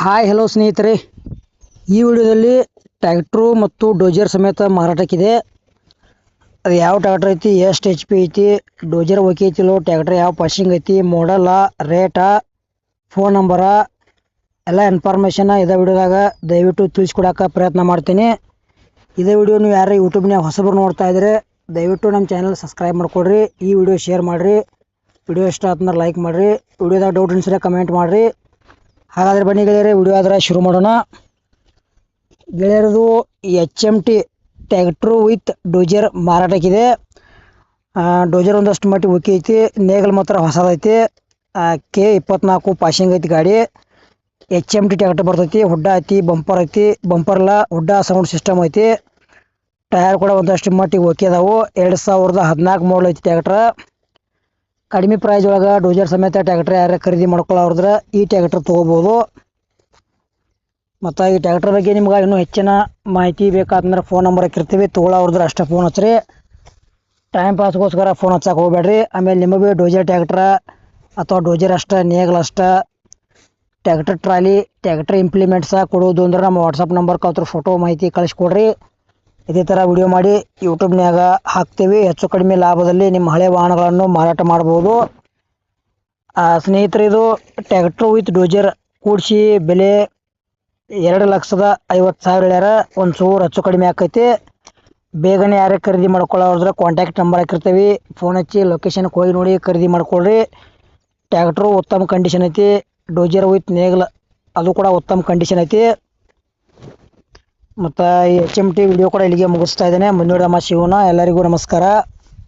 Hi hello ಸ್ನೇಹಿತರೆ, ಈ ವಿಡಿಯೋದಲ್ಲಿ ಟ್ರ್ಯಾಕ್ಟ್ರು ಮತ್ತು ಡೋಜರ್ ಸಮೇತ ಮಾರಾಟಕ್ಕಿದೆ. ಅದು ಯಾವ ಟ್ರ್ಯಾಕ್ಟರ್ ಐತಿ, ಎಷ್ಟು HP ಐತಿ, ಡೋಜರ್ ಓಕೆ ಐತಿಲೋ, ಟ್ರ್ಯಾಕ್ಟರ್ ಯಾವ ಪಾಸಿಂಗ್ ಐತಿ, ಮಾಡಲ, ರೇಟ, ಫೋನ್ ನಂಬರ ಎಲ್ಲ ಇನ್ಫಾರ್ಮೇಷನ್ ಇದೇ ವಿಡಿಯೋದಾಗ ದಯವಿಟ್ಟು ತಿಳಿಸ್ಕೊಡೋಕೆ ಪ್ರಯತ್ನ ಮಾಡ್ತೀನಿ. ಇದೇ ವಿಡಿಯೋ ನೀವು ಯಾರು ಯೂಟ್ಯೂಬ್ನಾಗ ಹೊಸಬರು ನೋಡ್ತಾ ಇದ್ರೆ ದಯವಿಟ್ಟು ನಮ್ಮ ಚಾನಲ್ ಸಬ್ಸ್ಕ್ರೈಬ್ ಮಾಡ್ಕೊಡ್ರಿ. ಈ ವಿಡಿಯೋ ಶೇರ್ ಮಾಡಿರಿ. ವಿಡಿಯೋ ಇಷ್ಟ ಆತಂದ್ರೆ ಲೈಕ್ ಮಾಡಿರಿ. ವಿಡಿಯೋದಾಗ ಡೌಟ್ ಅನ್ಸಿದ್ರೆ ಕಮೆಂಟ್ ಮಾಡಿರಿ. ಹಾಗಾದರೆ ಬನ್ನಿ ಗೆಳೆಯರೆ, ವಿಡಿಯೋ ಆದರೆ ಶುರು ಮಾಡೋಣ. ಗೆಳೆಯರದು HMT ಟ್ರ್ಯಾಕ್ಟ್ರು ವಿತ್ ಡೋಜರ್ ಮಾರಾಟಕ್ಕಿದೆ. ಡೋಜರ್ ಒಂದಷ್ಟು ಮಟ್ಟಿಗೆ ಓಕೆ ಐತಿ. ನೇಗಲ್ ಮಾತ್ರ ಹೊಸದೈತಿ. K24 ಪಾಸಿಂಗ್ ಐತಿ ಗಾಡಿ. HMT ಟ್ರ್ಯಾಕ್ಟರ್ ಬರ್ತೈತಿ. ಹುಡ್ಡ ಐತಿ, ಬಂಪರ್ ಐತಿ, ಬಂಪರ್ಲ ಹುಡ್ಡ ಸೌಂಡ್ ಸಿಸ್ಟಮ್ ಐತಿ. ಟೈರ್ ಕೂಡ ಒಂದಷ್ಟು ಮಟ್ಟಿಗೆ ಓಕೆ ಅದಾವು. 2014 ಮಾಡಲ್ ಐತಿ ಟ್ರ್ಯಾಕ್ಟರ್. ಕಡಿಮೆ ಪ್ರೈಸ್ ಒಳಗೆ ಡೋಜರ್ ಸಮೇತ ಟ್ರ್ಯಾಕ್ಟರ್ ಯಾರು ಖರೀದಿ ಮಾಡ್ಕೊಳ್ಳೋದ್ರೆ ಈ ಟ್ರ್ಯಾಕ್ಟರ್ ತೊಗೋಬೋದು. ಮತ್ತು ಈ ಟ್ರ್ಯಾಕ್ಟರ್ ಬಗ್ಗೆ ನಿಮ್ಗೆ ಇನ್ನೂ ಹೆಚ್ಚಿನ ಮಾಹಿತಿ ಬೇಕಾದ್ರೆ ಫೋನ್ ನಂಬರ್ ಹಾಕಿರ್ತೀವಿ. ತೊಗೊಳ್ಳೋರ್ದ್ರೆ ಅಷ್ಟೇ ಫೋನ್ ಹಚ್ಚಿರಿ. ಟೈಮ್ ಪಾಸ್ಗೋಸ್ಕರ ಫೋನ್ ಹಚ್ಚಕ್ಕೆ ಹೋಗ್ಬೇಡ್ರಿ. ಆಮೇಲೆ ನಿಮಗೆ ಡೋಜರ್ ಟ್ರ್ಯಾಕ್ಟರ್ ಅಥವಾ ಡೋಜರ್ ಅಷ್ಟೇ, ನೇಗಲ್ ಅಷ್ಟೇ, ಟ್ರ್ಯಾಕ್ಟರ್ ಟ್ರಾಲಿ, ಟ್ರ್ಯಾಕ್ಟರ್ ಇಂಪ್ಲಿಮೆಂಟ್ಸ ಕೊಡೋದು ಅಂದ್ರೆ ನಮ್ಮ ವಾಟ್ಸಪ್ ನಂಬರ್ಗೆ ಅವ್ರ ಫೋಟೋ ಮಾಹಿತಿ ಕಳಿಸ್ಕೊಡ್ರಿ. ಇದೇ ಥರ ವಿಡಿಯೋ ಮಾಡಿ ಯೂಟ್ಯೂಬ್ನಾಗ ಹಾಕ್ತೀವಿ. ಹೆಚ್ಚು ಕಡಿಮೆ ಲಾಭದಲ್ಲಿ ನಿಮ್ಮ ಹಳೆ ವಾಹನಗಳನ್ನು ಮಾರಾಟ ಮಾಡ್ಬೋದು. ಸ್ನೇಹಿತರೆ, ಇದು ಟ್ರ್ಯಾಕ್ಟ್ರು ವಿತ್ ಡೋಜರ್ ಕೂಡಿಸಿ ಬೆಲೆ 2,50,000 ಹೇಳ್ಯಾರ. ಒಂದು ಚೂರು ಹೆಚ್ಚು ಕಡಿಮೆ ಆಕೈತಿ. ಬೇಗನೆ ಯಾರೇ ಖರೀದಿ ಮಾಡ್ಕೊಳ್ಳೋದ್ರೆ ಕಾಂಟ್ಯಾಕ್ಟ್ ನಂಬರ್ ಹಾಕಿರ್ತೀವಿ. ಫೋನ್ ಹಚ್ಚಿ ಲೊಕೇಶನ್ಗೆ ಹೋಗಿ ನೋಡಿ ಖರೀದಿ ಮಾಡ್ಕೊಳ್ರಿ. ಟ್ರ್ಯಾಕ್ಟ್ರು ಉತ್ತಮ ಕಂಡೀಷನ್ ಐತಿ. ಡೋಜರ್ ವಿತ್ ನೇಗಲ್ ಅದು ಕೂಡ ಉತ್ತಮ ಕಂಡೀಷನ್ ಐತಿ. ಮತ್ತು ಈ HMT ವಿಡಿಯೋ ಕೂಡ ಇಲ್ಲಿಗೆ ಮುಗಿಸ್ತಾ ಇದ್ದೇನೆ. ಮುಂದಿನ ಸಿಗೋಣ. ಎಲ್ಲರಿಗೂ ನಮಸ್ಕಾರ.